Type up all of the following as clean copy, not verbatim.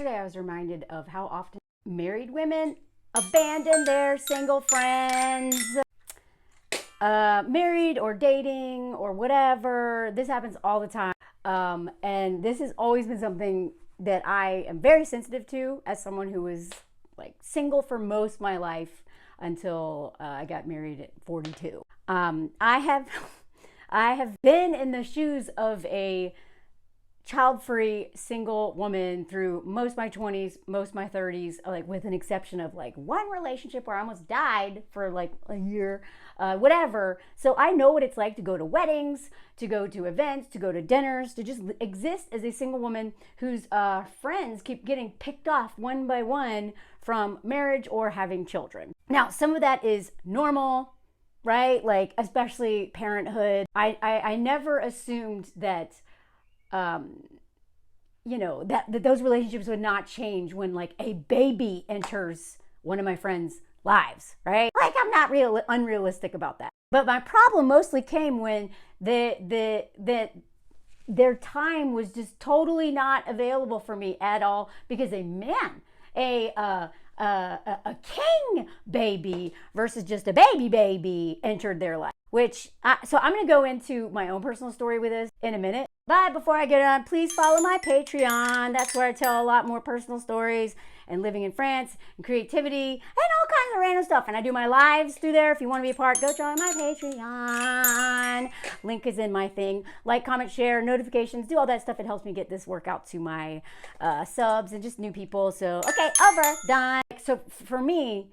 Yesterday I was reminded of how often married women abandon their single friends. Married or dating or whatever. This happens all the time. And this has always been something that I am very sensitive to as someone who was like single for most of my life until I got married at 42. I have been in the shoes of a child-free single woman through most of my 20s, most of my 30s, like with an exception of like one relationship where I almost died for like a year, whatever. So I know what it's like to go to weddings, to go to events, to go to dinners, to just exist as a single woman whose friends keep getting picked off one by one from marriage or having children. Now, some of that is normal, right? Like, especially parenthood. I never assumed that that those relationships would not change when like a baby enters one of my friends' lives, right? Like, I'm not unrealistic about that. But my problem mostly came when their time was just totally not available for me at all because a man, a king baby versus just a baby entered their life. So I'm going to go into my own personal story with this in a minute. But before I get on, please follow my Patreon. That's where I tell a lot more personal stories and living in France and creativity and all kinds of random stuff. And I do my lives through there. If you want to be a part, go join my Patreon. Link is in my thing. Like, comment, share, notifications, do all that stuff. It helps me get this work out to my subs and just new people. So, okay, over, done. So for me,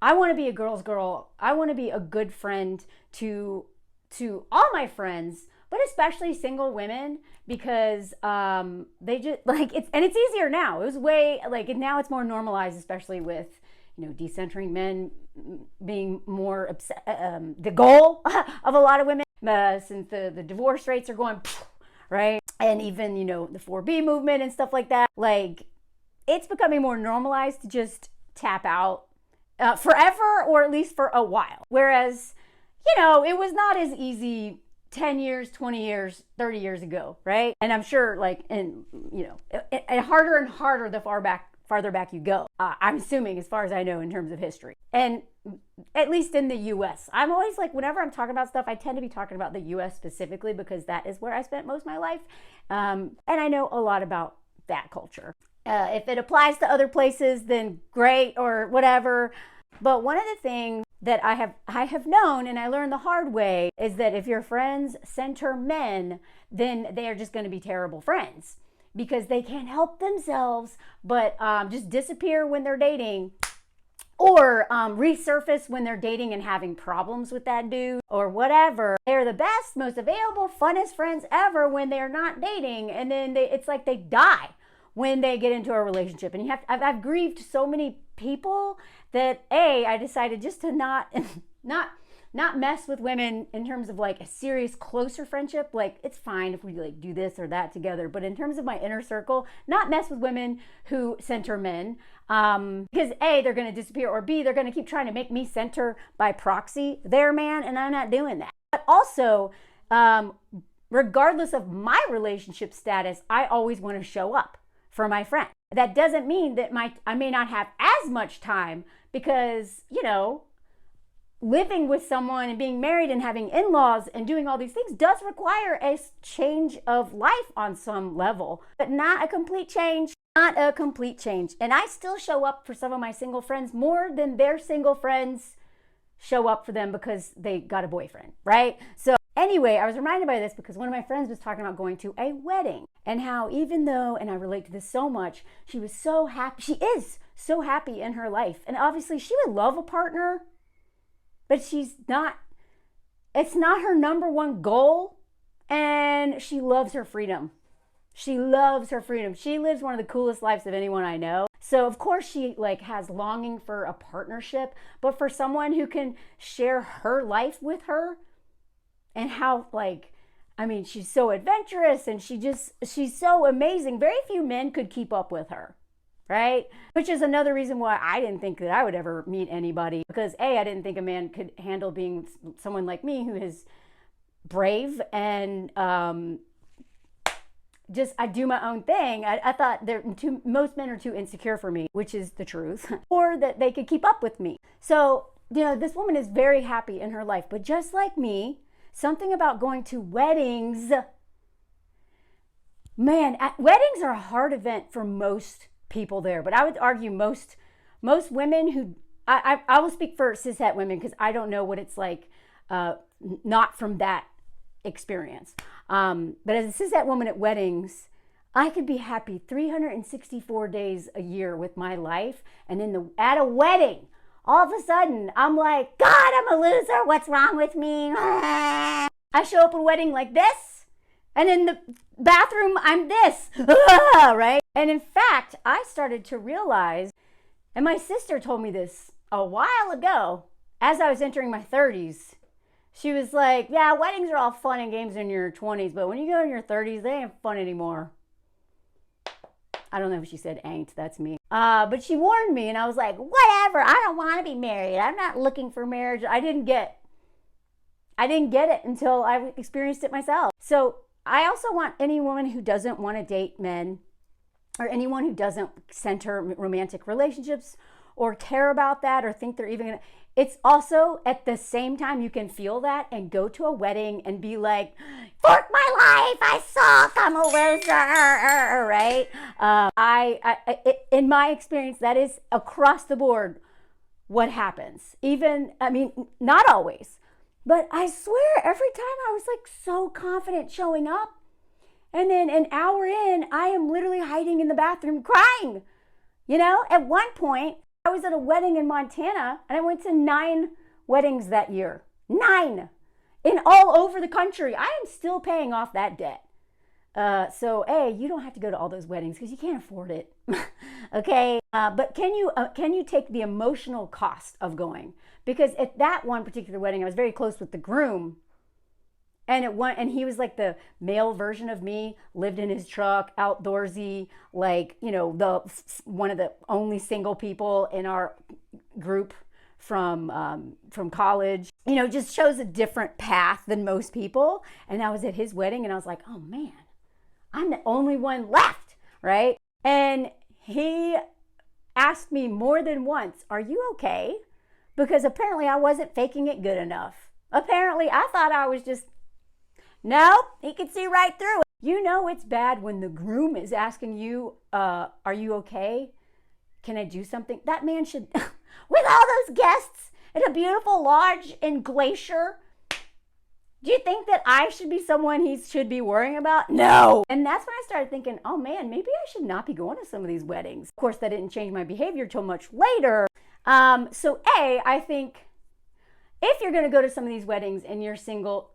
I want to be a girl's girl. I want to be a good friend to all my friends, but especially single women, because they just like it's easier now. It was way like now it's more normalized, especially with decentering men being more the goal of a lot of women since the divorce rates are going right, and even the 4B movement and stuff like that. Like, it's becoming more normalized to just tap out forever, or at least for a while. Whereas it was not as easy 10 years, 20 years, 30 years ago, right? And I'm sure and harder and harder the farther back you go. I'm assuming, as far as I know, in terms of history. And at least in the US, I'm always like, whenever I'm talking about stuff, I tend to be talking about the US specifically because that is where I spent most of my life. And I know a lot about that culture. If it applies to other places, then great, or whatever. But one of the things that I have known, and I learned the hard way, is that if your friends center men, then they are just going to be terrible friends because they can't help themselves but just disappear when they're dating, or resurface when they're dating and having problems with that dude or whatever. They're the best, most available, funnest friends ever when they're not dating, and then it's like they die when they get into a relationship. And I've grieved so many people that I decided just to not mess with women in terms of like a serious closer friendship. Like, it's fine if we like do this or that together, but in terms of my inner circle, not mess with women who center men, because they're going to disappear, or B, they're going to keep trying to make me center by proxy their man, and I'm not doing that. But also, regardless of my relationship status, I always want to show up for my friend. That doesn't mean that I may not have as much time, because living with someone and being married and having in-laws and doing all these things does require a change of life on some level, but not a complete change. Not a complete change. And I still show up for some of my single friends more than their single friends show up for them because they got a boyfriend, right? So anyway, I was reminded by this because one of my friends was talking about going to a wedding, and how even though, and I relate to this so much, she was so happy. She is so happy in her life. And obviously she would love a partner, but it's not her number one goal. And she loves her freedom. She loves her freedom. She lives one of the coolest lives of anyone I know. So of course she has longing for a partnership, but for someone who can share her life with her, and how she's so adventurous and she's so amazing. Very few men could keep up with her, right? Which is another reason why I didn't think that I would ever meet anybody, because I didn't think a man could handle being someone like me, who is brave and I do my own thing. I thought most men are too insecure for me, which is the truth, or that they could keep up with me. So, this woman is very happy in her life, but just like me, something about going to weddings, man, weddings are a hard event for most people there, but I would argue most women who, I will speak for cishet women because I don't know what it's like, not from that experience. But as a cishet woman at weddings, I could be happy 364 days a year with my life. And then at a wedding, all of a sudden, I'm like, God, I'm a loser. What's wrong with me? I show up at a wedding like this. And in the bathroom, I'm this, right? And in fact, I started to realize, and my sister told me this a while ago, as I was entering my 30s, she was like, yeah, weddings are all fun and games in your 20s, but when you go in your 30s, they ain't fun anymore. I don't know if she said ain't, that's me. But she warned me, and I was like, whatever, I don't want to be married. I'm not looking for marriage. I didn't get it until I experienced it myself. So I also want any woman who doesn't want to date men, or anyone who doesn't center romantic relationships or care about that or think they're even gonna, it's also at the same time you can feel that and go to a wedding and be like, fork my life, I suck, I'm a loser, right? In my experience, that is across the board what happens. Even, not always, but I swear every time I was like so confident showing up. And then an hour in, I am literally hiding in the bathroom crying. At one point, I was at a wedding in Montana, and I went to 9 weddings that year. 9! In all over the country. I am still paying off that debt. So, you don't have to go to all those weddings because you can't afford it. Okay? But can you take the emotional cost of going? Because at that one particular wedding, I was very close with the groom. And he was like the male version of me, lived in his truck, outdoorsy, like, one of the only single people in our group from college, just shows a different path than most people. And I was at his wedding and I was like, oh man, I'm the only one left, right? And he asked me more than once, are you okay? Because apparently I wasn't faking it good enough. Apparently I thought I was just, no, he could see right through it. It's bad when the groom is asking you, are you okay? Can I do something? That man should, with all those guests at a beautiful lodge in Glacier, do you think that I should be someone he should be worrying about? No. And that's when I started thinking, oh man, maybe I should not be going to some of these weddings. Of course, that didn't change my behavior till much later. I think if you're going to go to some of these weddings and you're single,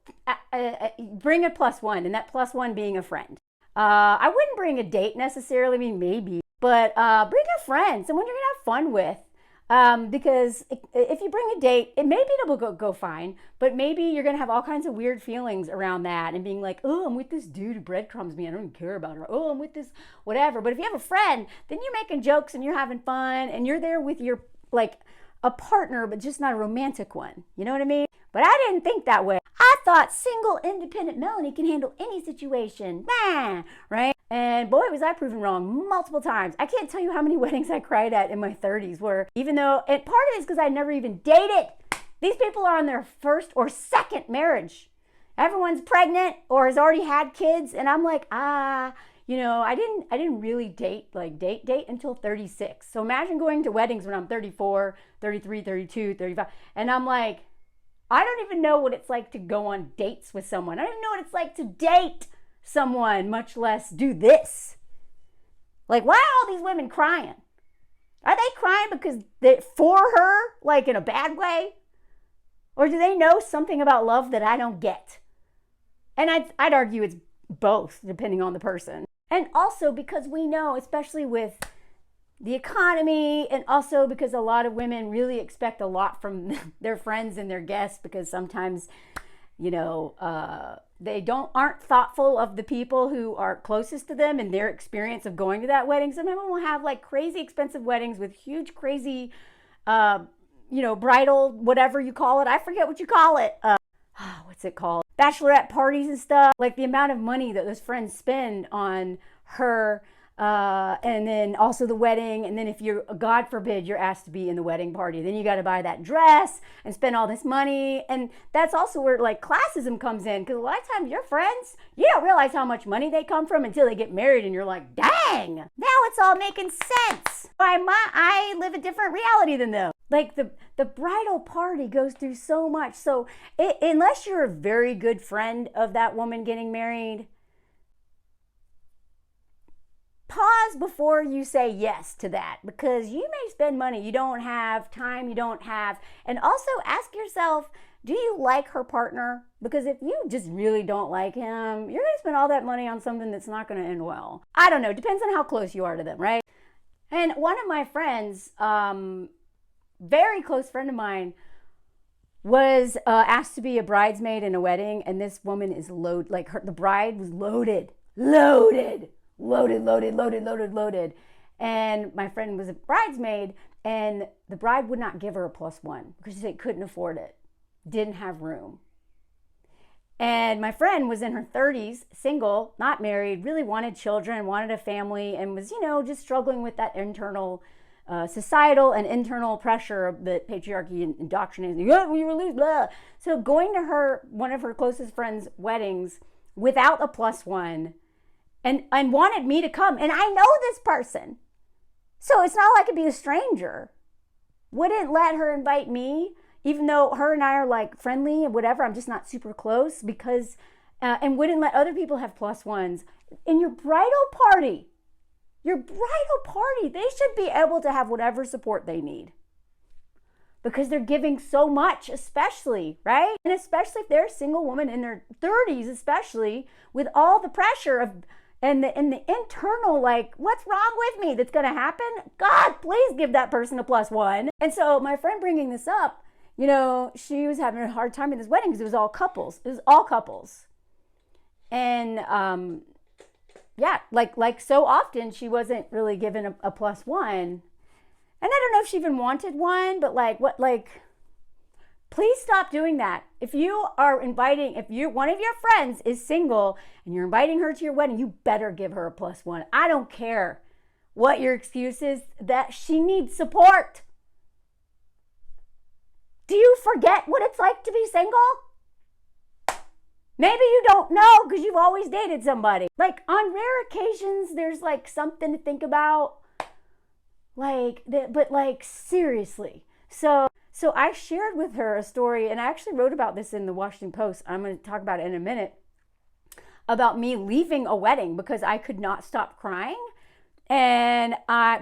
bring a +1, and that +1 being a friend. I wouldn't bring a date necessarily, maybe, but bring a friend, someone you're going to have fun with. Because if you bring a date, maybe it'll go fine, but maybe you're going to have all kinds of weird feelings around that and being like, oh, I'm with this dude who breadcrumbs me, I don't even care about her. Oh, I'm with this whatever. But if you have a friend, then you're making jokes and you're having fun and you're there with your, like, a partner, but just not a romantic one. You know what I mean? But I didn't think that way. I thought single, independent Melanie can handle any situation. Right? And boy, was I proven wrong multiple times. I can't tell you how many weddings I cried at in my 30s where, even though, and part of it is because I never even dated. These people are on their first or second marriage. Everyone's pregnant or has already had kids. And I'm like, I didn't really date until 36. So imagine going to weddings when I'm 34, 33, 32, 35. And I'm like, I don't even know what it's like to go on dates with someone. I don't even know what it's like to date someone, much less do this. Like, why are all these women crying? Are they crying because they're for her, like in a bad way? Or do they know something about love that I don't get? And I'd argue it's both, depending on the person. And also because we know, especially with the economy, and also because a lot of women really expect a lot from their friends and their guests, because sometimes, they aren't thoughtful of the people who are closest to them and their experience of going to that wedding. Some women will have like crazy expensive weddings with huge, crazy, bridal, whatever you call it. I forget what you call it. What's it called? bachelorette parties and stuff. Like the amount of money that those friends spend on her, and then also the wedding. And then if you're, God forbid, you're asked to be in the wedding party, then you got to buy that dress and spend all this money. And that's also where like classism comes in, because a lot of times your friends, you don't realize how much money they come from until they get married, and you're like, dang, now it's all making sense. I live a different reality than them. Like the bridal party goes through so much. So unless you're a very good friend of that woman getting married, pause before you say yes to that, because you may spend money you don't have, time you don't have. And also ask yourself, do you like her partner? Because if you just really don't like him, you're gonna spend all that money on something that's not gonna end well. I don't know, depends on how close you are to them, right? And one of my friends, very close friend of mine, was asked to be a bridesmaid in a wedding, and this woman is the bride was loaded. And my friend was a bridesmaid, and the bride would not give her a +1 because she said couldn't afford it, didn't have room. And my friend was in her 30s, single, not married, really wanted children, wanted a family, and was, just struggling with that internal societal and internal pressure of the patriarchy and indoctrination. We were lose, blah. So going to one of her closest friends' weddings without a +1, and wanted me to come. And I know this person, so it's not like I could be a stranger. Wouldn't let her invite me, even though her and I are like friendly and whatever. I'm just not super close, because, and wouldn't let other people have +1s. In your bridal party, they should be able to have whatever support they need, because they're giving so much, especially, right? And especially if they're a single woman in their 30s, especially with all the pressure of, and the internal, like, what's wrong with me that's going to happen? God, please give that person a +1. And so my friend bringing this up, she was having a hard time at this wedding because it was all couples. And, yeah, like so often she wasn't really given a +1. And I don't know if she even wanted one, but please stop doing that. If one of your friends is single and you're inviting her to your wedding, you better give her a +1. I don't care what your excuse is, that she needs support. Do you forget what it's like to be single? Maybe you don't know because you've always dated somebody. Like, on rare occasions, there's like something to think about. But seriously. So I shared with her a story, and I actually wrote about this in the Washington Post. I'm going to talk about it in a minute, about me leaving a wedding because I could not stop crying. And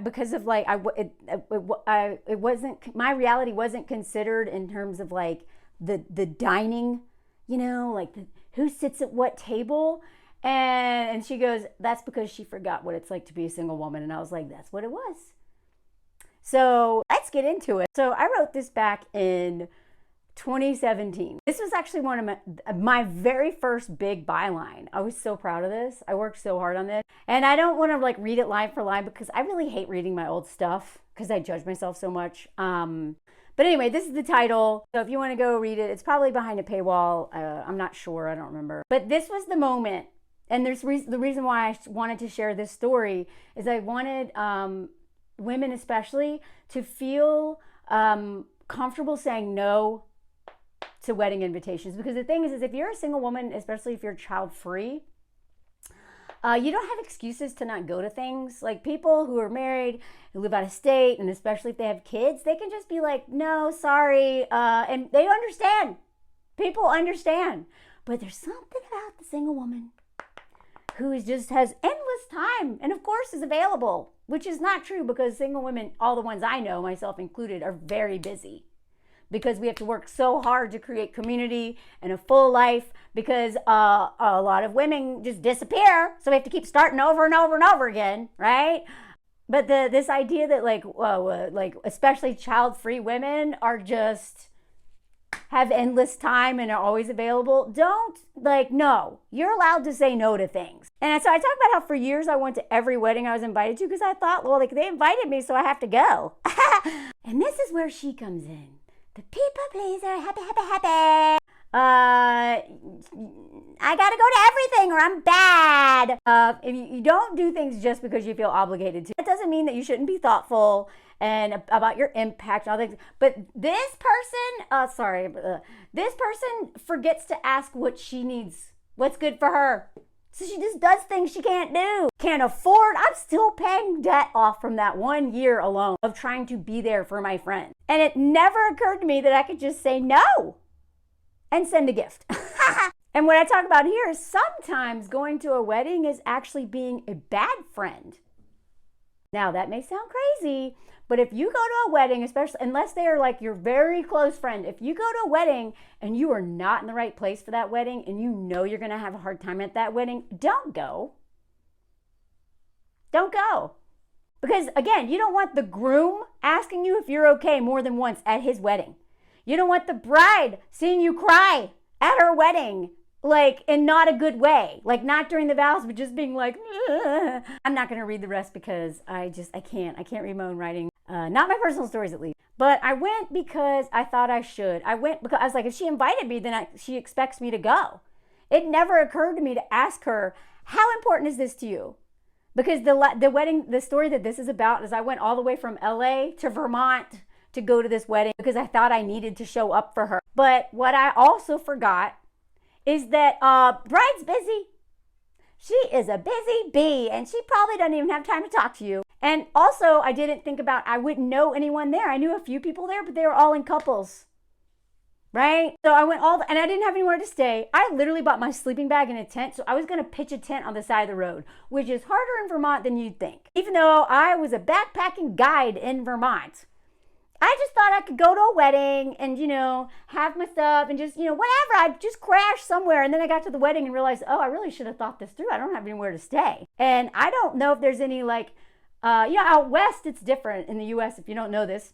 because of it wasn't, my reality wasn't considered in terms of like the dining, who sits at what table. And she goes, that's because she forgot what it's like to be a single woman. And I was like, that's what it was. So let's get into it. So I wrote this back in 2017. This was actually one of my very first big byline. I was so proud of this. I worked so hard on this. And I don't want to read it line for line, because I really hate reading my old stuff because I judge myself so much. But anyway, this is the title. So if you want to go read it, it's probably behind a paywall. I'm not sure. I don't remember. But this was the moment. And the reason why I wanted to share this story is I wanted women especially to feel comfortable saying no to wedding invitations. Because the thing is if you're a single woman, especially if you're child-free, you don't have excuses to not go to things. Like, people who are married, who live out of state, and especially if they have kids, they can just be like, no, sorry, and they understand. People understand. But there's something about the single woman who just has endless time, and of course is available, which is not true, because single women, all the ones I know, myself included, are very busy, because we have to work so hard to create community and a full life, because a lot of women just disappear, so we have to keep starting over and over and over again, right? But this idea that especially child-free women are just have endless time and are always available, no. You're allowed to say no to things. And so I talk about how for years I went to every wedding I was invited to, because I thought, they invited me, so I have to go. And this is where she comes in. The people pleaser, happy. I gotta go to everything or I'm bad. If you don't do things just because you feel obligated to, that doesn't mean that you shouldn't be thoughtful and about your impact and all things. But this person forgets to ask what she needs, what's good for her. So she just does things she can't do, can't afford. I'm still paying debt off from that 1 year alone of trying to be there for my friend. And it never occurred to me that I could just say no and send a gift. And what I talk about here is sometimes going to a wedding is actually being a bad friend. Now that may sound crazy, but if you go to a wedding, especially unless they are like your very close friend, if you go to a wedding and you are not in the right place for that wedding and you know you're going to have a hard time at that wedding, don't go. Don't go. Because again, you don't want the groom asking you if you're okay more than once at his wedding. You don't want the bride seeing you cry at her wedding, like in not a good way, like not during the vows, but just being like, ugh. I'm not going to read the rest because I can't read my own writing. Not my personal stories at least. But I went because I thought I should. I went because I was like, if she invited me, then she expects me to go. It never occurred to me to ask her, how important is this to you? Because the wedding, the story that this is about is I went all the way from LA to Vermont to go to this wedding because I thought I needed to show up for her. But what I also forgot is that bride's busy. She is a busy bee and she probably doesn't even have time to talk to you. And also I didn't think about, I wouldn't know anyone there. I knew a few people there, but they were all in couples, right? So I went and I didn't have anywhere to stay. I literally bought my sleeping bag in a tent. So I was gonna pitch a tent on the side of the road, which is harder in Vermont than you'd think. Even though I was a backpacking guide in Vermont, I just thought I could go to a wedding and, have my stuff and just, whatever. I'd just crash somewhere. And then I got to the wedding and realized, oh, I really should have thought this through. I don't have anywhere to stay. And I don't know if there's any out west, it's different in the US. If you don't know this,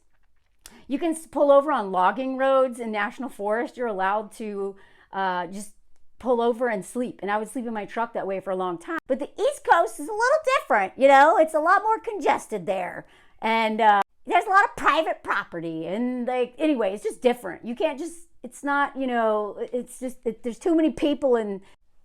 you can pull over on logging roads in national forest. You're allowed to just pull over and sleep. And I would sleep in my truck that way for a long time. But the East Coast is a little different. It's a lot more congested there. And, there's a lot of private property and anyway, it's just different. You can't just, it's not, it's just, there's too many people and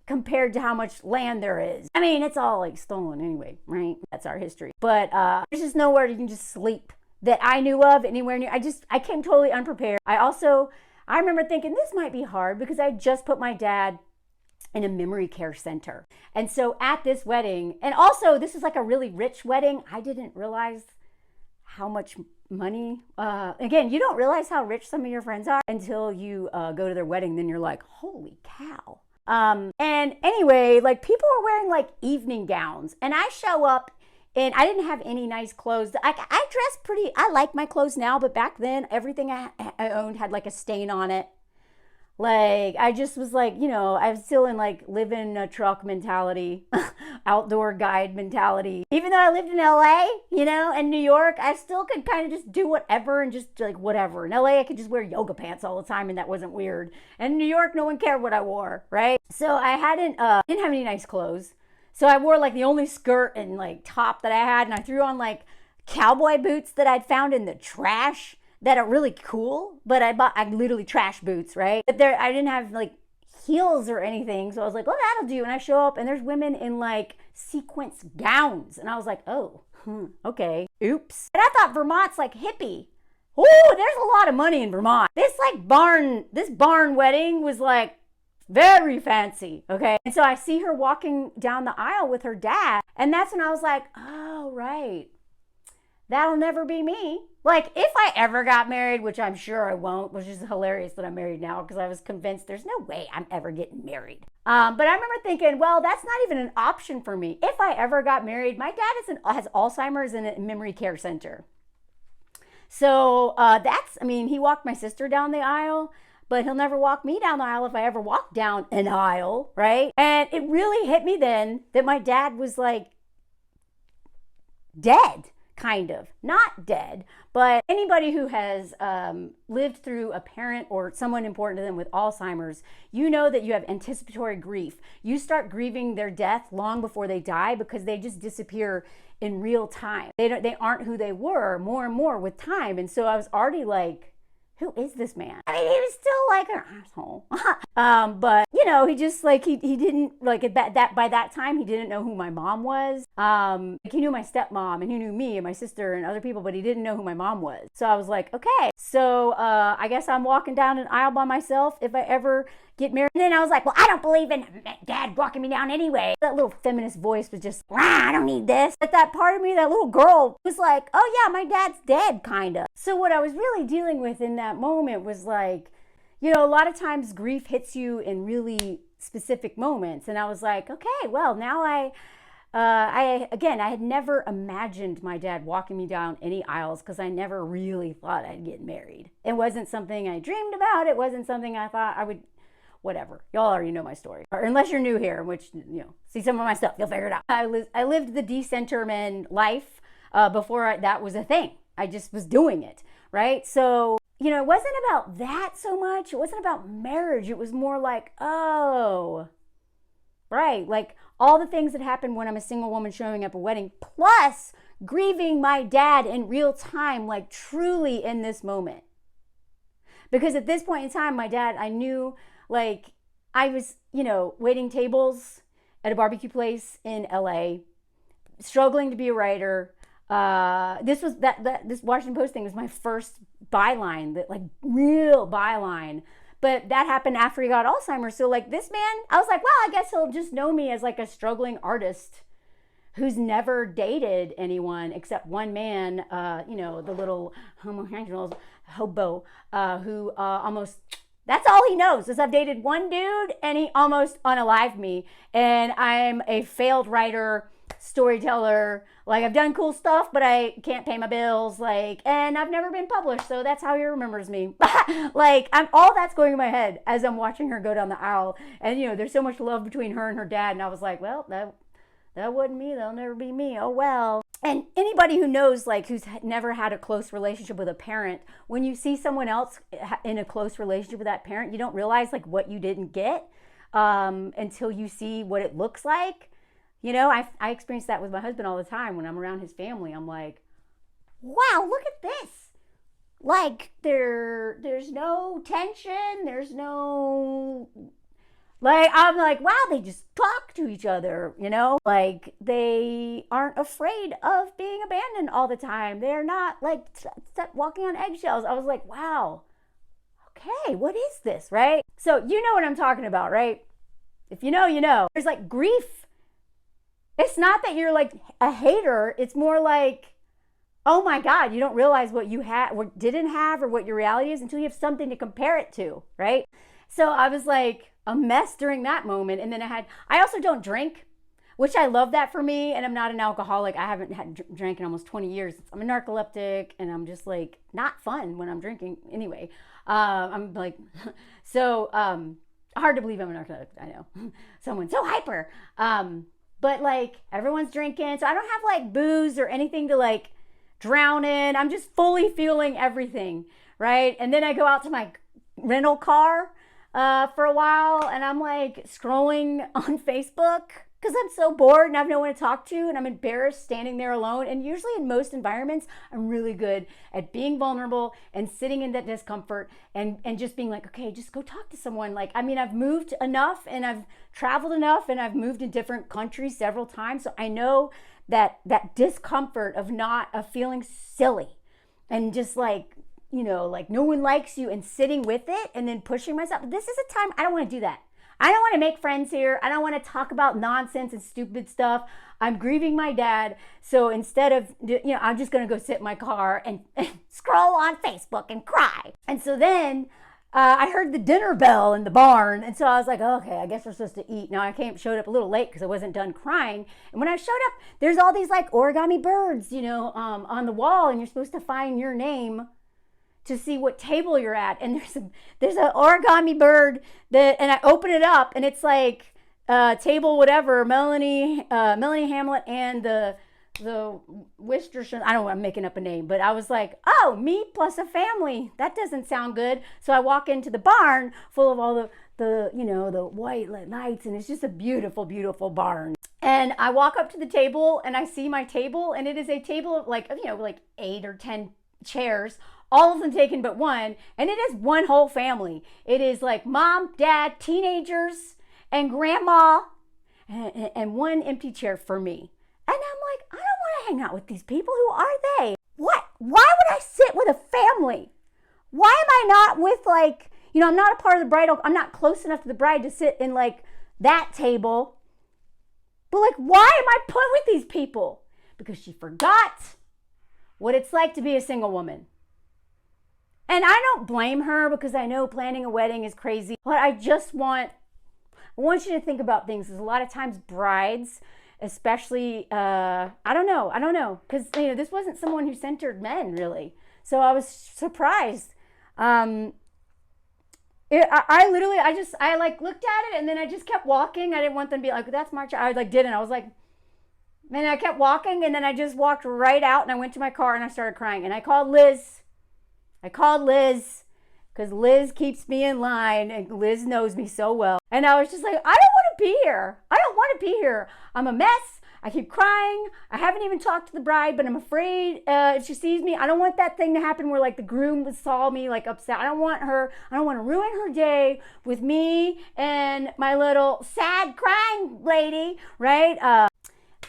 compared to how much land there is. I mean, it's all stolen anyway, right? That's our history. But there's just nowhere you can just sleep that I knew of anywhere near. I came totally unprepared. I remember thinking this might be hard because I just put my dad in a memory care center. And so at this wedding, and also this is like a really rich wedding, I didn't realize how much money, again, you don't realize how rich some of your friends are until you go to their wedding. Then you're like, holy cow. And anyway, people are wearing evening gowns and I show up and I didn't have any nice clothes. I dress pretty, I like my clothes now, but back then everything I owned had a stain on it. I just was I was still in live in a truck mentality, outdoor guide mentality. Even though I lived in LA, and New York, I still could kind of just do whatever and just whatever. In LA, I could just wear yoga pants all the time and that wasn't weird. And in New York, no one cared what I wore, right? So I didn't have any nice clothes. So I wore the only skirt and top that I had. And I threw on cowboy boots that I'd found in the trash that are really cool, but I literally trash boots, right? But I didn't have heels or anything. So I was like, well, that'll do. And I show up and there's women in sequence gowns. And I was like, oh, okay, oops. And I thought Vermont's hippie. Oh, there's a lot of money in Vermont. This barn wedding was very fancy, okay? And so I see her walking down the aisle with her dad. And that's when I was like, oh, right. That'll never be me. If I ever got married, which I'm sure I won't, which is hilarious that I'm married now because I was convinced there's no way I'm ever getting married. But I remember thinking, well, that's not even an option for me. If I ever got married, my dad has Alzheimer's in a memory care center. So he walked my sister down the aisle, but he'll never walk me down the aisle if I ever walk down an aisle, right? And it really hit me then that my dad was dead. Kind of, not dead, but anybody who has lived through a parent or someone important to them with Alzheimer's, you know that you have anticipatory grief. You start grieving their death long before they die because they just disappear in real time. They aren't who they were more and more with time. And so I was already who is this man? I mean, he was still like an asshole. But you know, he just like, he didn't like that by that time, he didn't know who my mom was. Like he knew my stepmom and he knew me and my sister and other people, but he didn't know who my mom was. So I was like, okay, so I guess I'm walking down an aisle by myself if I ever get married. And then I was like, well, I don't believe in dad walking me down anyway. That little feminist voice was just, I don't need this. But that part of me, that little girl, was like, oh yeah, my dad's dead, kind of. So what I was really dealing with in that moment was like, you know, a lot of times grief hits you in really specific moments. And I was like, okay, well, now I had never imagined my dad walking me down any aisles because I never really thought I'd get married. It wasn't something I dreamed about. It wasn't something I thought I would, whatever. Y'all already know my story. Or unless you're new here, which, you know, see some of my stuff, you'll figure it out. I lived the decentreman life before that was a thing. I just was doing it, right? So, you know, it wasn't about that so much. It wasn't about marriage. It was more like, oh, right, like all the things that happen when I'm a single woman showing up at a wedding, plus grieving my dad in real time, like truly in this moment. Because at this point in time, my dad, I knew, like, I was, you know, waiting tables at a barbecue place in LA, struggling to be a writer. This Washington Post thing was my first byline, that like real byline. But that happened after he got Alzheimer's. So like this man, I was like, well, I guess he'll just know me as like a struggling artist who's never dated anyone except one man, you know, the little homosexual hobo, who almost, that's all he knows is I've dated one dude and he almost unalived me. And I'm a failed writer, storyteller. Like I've done cool stuff, but I can't pay my bills. Like, and I've never been published, so that's how he remembers me. Like, all that's going in my head as I'm watching her go down the aisle. And you know, there's so much love between her and her dad, and I was like, well, that wasn't me. That'll never be me. Oh well. And anybody who knows, like, who's never had a close relationship with a parent, when you see someone else in a close relationship with that parent, you don't realize like what you didn't get until you see what it looks like. You know, I experience that with my husband all the time. When I'm around his family, I'm like, wow, look at this. Like, there's no tension. There's no, like, I'm like, wow, they just talk to each other, you know? Like, they aren't afraid of being abandoned all the time. They're not, like, walking on eggshells. I was like, wow, okay, what is this, right? So, you know what I'm talking about, right? If you know, you know. There's, like, grief. It's not that you're like a hater. It's more like, oh my God, you don't realize what you had, what didn't have, or what your reality is until you have something to compare it to, right? So I was like a mess during that moment. And then I also don't drink, which I love that for me. And I'm not an alcoholic. I haven't drank in almost 20 years. I'm a narcoleptic and I'm just like not fun when I'm drinking anyway. I'm like, so hard to believe I'm a narcoleptic. I know. Someone so hyper. But like everyone's drinking, so I don't have like booze or anything to like drown in. I'm just fully feeling everything, right? And then I go out to my rental car for a while and I'm like scrolling on Facebook because I'm so bored and I have no one to talk to and I'm embarrassed standing there alone. And usually in most environments, I'm really good at being vulnerable and sitting in that discomfort and just being like, okay, just go talk to someone. Like, I mean, I've moved enough and I've traveled enough and I've moved in different countries several times. So I know that discomfort of feeling silly and just like, you know, like no one likes you and sitting with it and then pushing myself. But this is a time I don't want to do that. I don't want to make friends here. I don't want to talk about nonsense and stupid stuff. I'm grieving my dad. So instead of, you know, I'm just going to go sit in my car and scroll on Facebook and cry. And so then I heard the dinner bell in the barn. And so I was like, okay, I guess we're supposed to eat. Now I showed up a little late because I wasn't done crying. And when I showed up, there's all these like origami birds, you know, on the wall. And you're supposed to find your name to see what table you're at. And there's an origami bird and I open it up and it's like table whatever, Melanie Hamlet and the Worcestershire, I don't know, I'm making up a name, but I was like, oh, me plus a family. That doesn't sound good. So I walk into the barn full of all the you know, the white lights, and it's just a beautiful, beautiful barn. And I walk up to the table and I see my table, and it is a table of like, you know, like 8 or 10 chairs, all of them taken but one, and it is one whole family. It is like mom, dad, teenagers, and grandma, and one empty chair for me. And I'm like, I don't want to hang out with these people. Who are they? What? Why would I sit with a family? Why am I not with, like, you know, I'm not a part of the bridal, I'm not close enough to the bride to sit in like that table. But like, why am I put with these people? Because she forgot what it's like to be a single woman. And I don't blame her, because I know planning a wedding is crazy. But I want you to think about things. Because a lot of times brides, especially, I don't know. Because, you know, this wasn't someone who centered men, really. So I was surprised. I like looked at it, and then I just kept walking. I didn't want them to be like, that's my child. I like didn't. I was like, and I kept walking, and then I just walked right out, and I went to my car, and I started crying. And I called Liz, because Liz keeps me in line, and Liz knows me so well. And I was just like, I don't want to be here. I don't want to be here. I'm a mess. I keep crying. I haven't even talked to the bride, but I'm afraid if she sees me, I don't want that thing to happen where like the groom saw me like upset. I don't want to ruin her day with me and my little sad crying lady, right?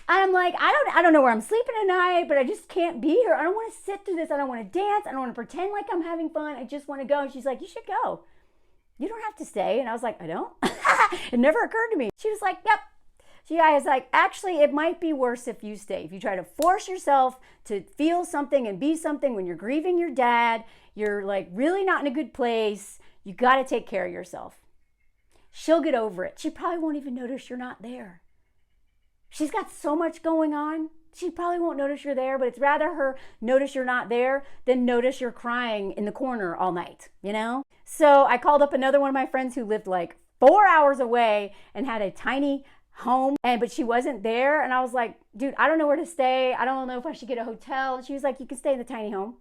I'm like, I don't know where I'm sleeping tonight, but I just can't be here. I don't want to sit through this. I don't want to dance. I don't want to pretend like I'm having fun. I just want to go. And she's like, you should go. You don't have to stay. And I was like, I don't. It never occurred to me. She was like, yep. She was like, actually, it might be worse if you stay. If you try to force yourself to feel something and be something when you're grieving your dad, you're like really not in a good place. You got to take care of yourself. She'll get over it. She probably won't even notice you're not there. She's got so much going on. She probably won't notice you're there, but it's rather her notice you're not there than notice you're crying in the corner all night, you know? So I called up another one of my friends who lived like 4 hours away and had a tiny home, but she wasn't there. And I was like, dude, I don't know where to stay. I don't know if I should get a hotel. And she was like, you can stay in the tiny home.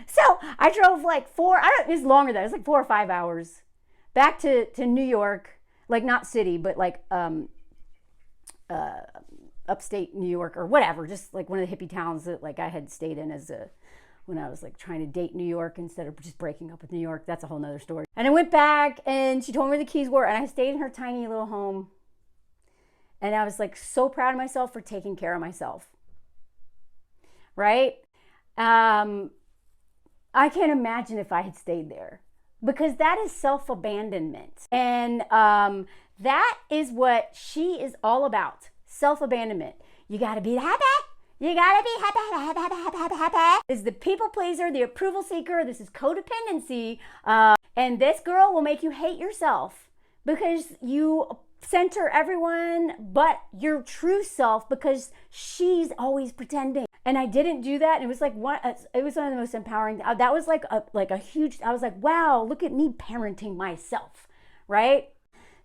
So I drove like it was longer than that. It was like 4 or 5 hours back to New York, like not city, but like, upstate New York or whatever, just like one of the hippie towns that like I had stayed in when I was like trying to date New York instead of just breaking up with New York. That's a whole nother story. And I went back, and she told me where the keys were, and I stayed in her tiny little home. And I was like so proud of myself for taking care of myself. Right? I can't imagine if I had stayed there, because that is self-abandonment. And that is what she is all about. Self-abandonment. You got to be happy. You got to be happy. This is the people pleaser, the approval seeker. This is codependency. And this girl will make you hate yourself because you center everyone but your true self, because she's always pretending. And I didn't do that. And it was like it was one of the most empowering. That was like a huge, I was like, wow, look at me parenting myself, right?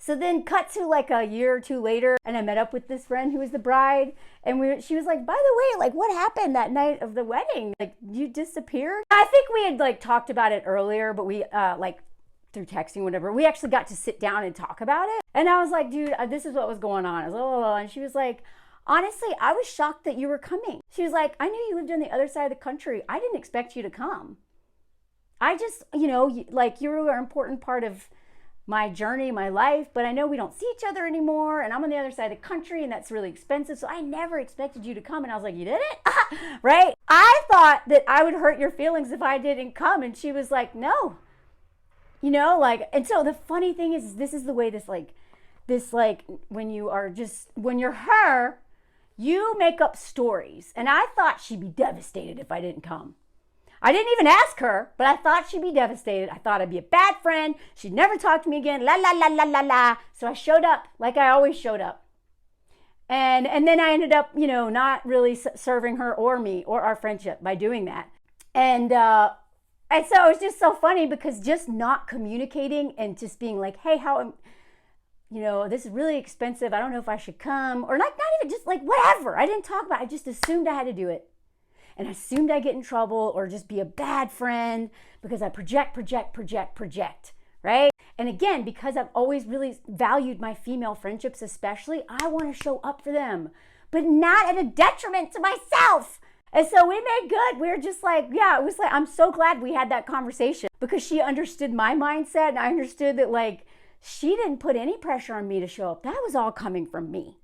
So then cut to like a year or two later, and I met up with this friend who was the bride, and she was like, by the way, like what happened that night of the wedding? Like you disappeared? I think we had like talked about it earlier, but we like through texting, whatever, we actually got to sit down and talk about it. And I was like, dude, this is what was going on. I was like, oh, and she was like, honestly, I was shocked that you were coming. She was like, I knew you lived on the other side of the country. I didn't expect you to come. I just, like you were an important part of my journey, my life, but I know we don't see each other anymore, and I'm on the other side of the country, and that's really expensive, so I never expected you to come. And I was like, you did it? Right? I thought that I would hurt your feelings if I didn't come. And she was like, no. And so the funny thing is, this is the way when you're her, you make up stories. And I thought she'd be devastated if I didn't come. I didn't even ask her, but I thought she'd be devastated. I thought I'd be a bad friend. She'd never talk to me again. La, la, la, la, la, la. So I showed up like I always showed up. And then I ended up, not really serving her or me or our friendship by doing that. And so it was just so funny, because just not communicating and just being like, hey, this is really expensive. I don't know if I should come, or not even just like whatever. I didn't talk about it. I just assumed I had to do it. And I assumed I'd get in trouble or just be a bad friend because I project, right? And again, because I've always really valued my female friendships especially, I want to show up for them, but not at a detriment to myself. And so we made good. We were just like, yeah, it was like, I'm so glad we had that conversation because she understood my mindset and I understood that like she didn't put any pressure on me to show up. That was all coming from me.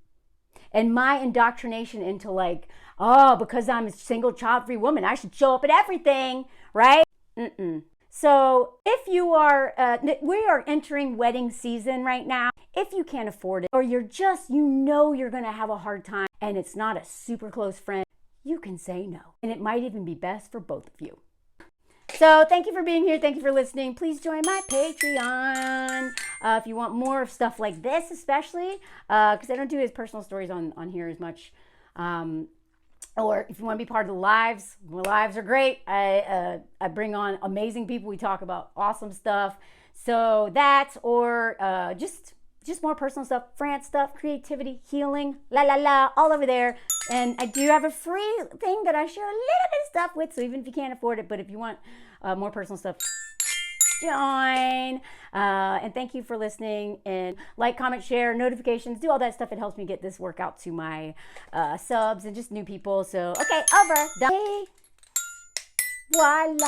And my indoctrination into like, oh, because I'm a single child-free woman, I should show up at everything, right? So if you are, we are entering wedding season right now. If you can't afford it, or you're just, you know you're gonna have a hard time and it's not a super close friend, you can say no. And it might even be best for both of you. So thank you for being here. Thank you for listening. Please join my Patreon if you want more of stuff like this, especially because I don't do his personal stories on here as much. Or if you want to be part of the lives are great. I bring on amazing people. We talk about awesome stuff. So that, or just more personal stuff, France stuff, creativity, healing, all over there. And I do have a free thing that I share a little bit of stuff with. So even if you can't afford it, but if you want more personal stuff, join. And thank you for listening, and like, comment, share, notifications, do all that stuff. It helps me get this work out to my subs and just new people. So, okay, over. Done. Voila.